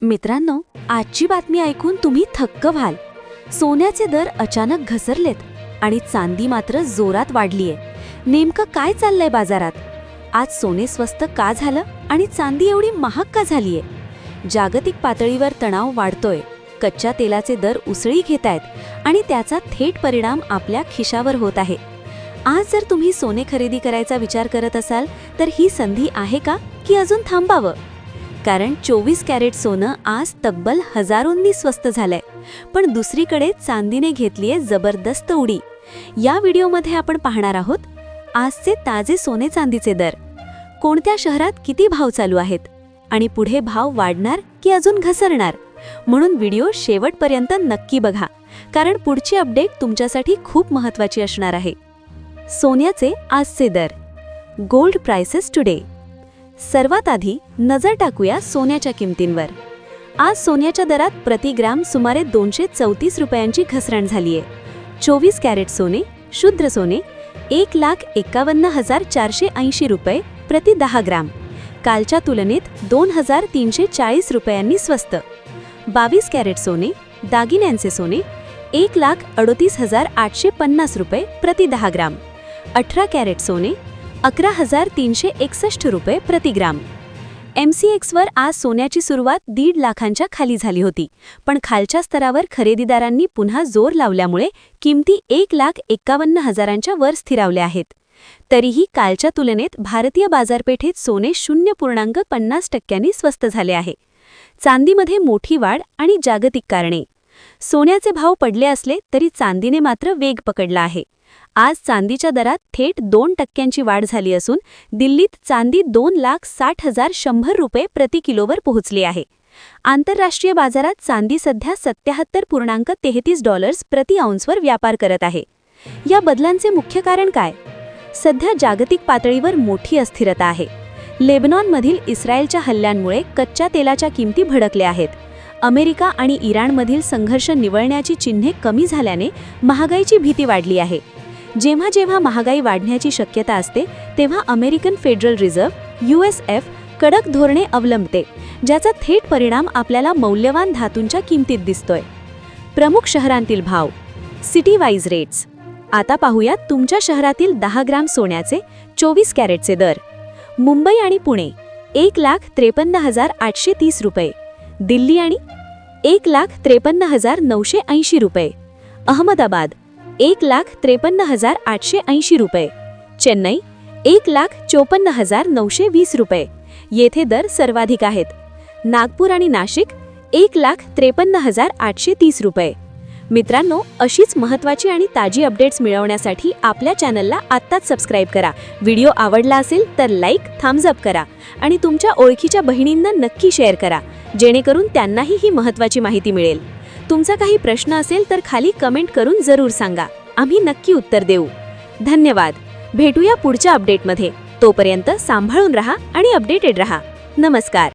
मित्रांनो, आजची बातमी ऐकून तुम्ही थक्क व्हाल. सोन्याचे दर अचानक घसरलेत आणि चांदी मात्र जोरात वाढलीये. नेमकं काय चाललंय बाजारात? आज सोने स्वस्त का झालं आणि चांदी एवढी महाग का झालीये? जागतिक पातळीवर तणाव वाढतोय, कच्च्या तेलाचे दर उसळी घेतायत आणि त्याचा थेट परिणाम आपल्या खिशावर होत आहे. आज जर तुम्ही सोने खरेदी करायचा विचार करत असाल तर ही संधी आहे का की अजून थांबावं? कारण 24 कॅरेट सोनं आज तब्बल हजारोंनी स्वस्त झालंय, पण दुसरीकडे चांदीने घेतलीये जबरदस्त उडी. या व्हिडिओमध्ये आपण पाहणार आहोत आजचे ताजे सोने चांदीचे दर, कोणत्या शहरात किती भाव चालू आहेत आणि पुढे भाव वाढणार की अजून घसरणार. म्हणून व्हिडिओ शेवटपर्यंत नक्की बघा, कारण पुढची अपडेट तुमच्यासाठी खूप महत्त्वाची असणार आहे. सोन्याचे आजचे दर, गोल्ड प्राइसेस टुडे. सर्वात आधी नजर टाकूया सोन्याच्या किमतींवर. आज सोन्याच्या दरात प्रति ग्राम सुमारे 234 रुपयांची घसरण झालीये. 24 कॅरेट सोने, शुद्ध सोने 1,51,480 रुपये प्रति 10 ग्राम, कालच्या तुलनेत 2,340 रुपयांनी स्वस्त. 22 कॅरेट सोने, दागिन्यांचे सोने 1,38,850 रुपये प्रति 10 ग्राम. 18 कॅरेट सोने 11,361 रुपये प्रति ग्राम. MCXवर आज सोन्याची सुरुवात 1.5 लाखांच्या खाली झाली होती, पण खालच्या स्तरावर खरेदीदारांनी पुन्हा जोर लावल्यामुळे किमती 1,51,000च्या वर स्थिरावल्या आहेत. तरीही कालच्या तुलनेत भारतीय बाजारपेठेत सोने 0.50% स्वस्त झाले आहे. चांदीमध्ये मोठी वाढ आणि जागतिक कारणे. सोन्याचे भाव पडले असले तरी चांदीने मात्र वेग पकडला आहे. आज चांदीच्या दरात थेट 2% वाढ झाली असून दिल्लीत चांदी 2,60,100 रुपये प्रति किलोवर पोहोचली आहे. आंतरराष्ट्रीय बाजारात चांदी सध्या $77.33 प्रति औंसवर व्यापार करत आहे. या बदलांचे मुख्य कारण काय? सध्या जागतिक पातळीवर मोठी अस्थिरता आहे. लेबनॉनमधील इस्रायलच्या हल्ल्यांमुळे कच्च्या तेलाच्या किमती भडकल्या आहेत. अमेरिका आणि इराणमधील संघर्ष निवळण्याची चिन्हे कमी झाल्याने महागाईची भीती वाढली आहे. जेव्हा जेव्हा महागाई वाढण्याची शक्यता असते तेव्हा अमेरिकन फेडरल रिझर्व्ह USF कडक धोरणे अवलंबते, ज्याचा थेट परिणाम आपल्याला मौल्यवान धातूंच्या किमतीत दिसतोय. प्रमुख शहरांतील भाव, सिटी वाईज रेट्स. आता पाहूयात तुमच्या शहरातील 10 ग्राम सोन्याचे 24 कॅरेटचे दर. मुंबई आणि पुणे 1,53,830 रुपये. दिल्ली आणि 1,53,980 रुपये. अहमदाबाद 1,53,880 रुपये. चेन्नई 1,54,920 रुपये. येथे दर सर्वाधिक आहेत. नागपूर आणि नाशिक 1,53,830 रुपये. मित्रांनो, अशीच महत्त्वाची आणि ताजी अपडेट्स मिळवण्यासाठी आपल्या चॅनलला आत्ताच सबस्क्राईब करा. व्हिडिओ आवडला असेल तर लाईक, थम्स अप करा आणि तुमच्या ओळखीच्या बहिणींना नक्की शेअर करा, जेणेकरून त्यांनाही ही महत्त्वाची माहिती मिळेल. तुमचा काही प्रश्न असेल तर खाली कमेंट करून जरूर सांगा, आम्ही नक्की उत्तर देऊ. धन्यवाद. भेटूया पुढच्या अपडेटमध्ये. तोपर्यंत सांभाळून रहा आणि अपडेटेड रहा. नमस्कार.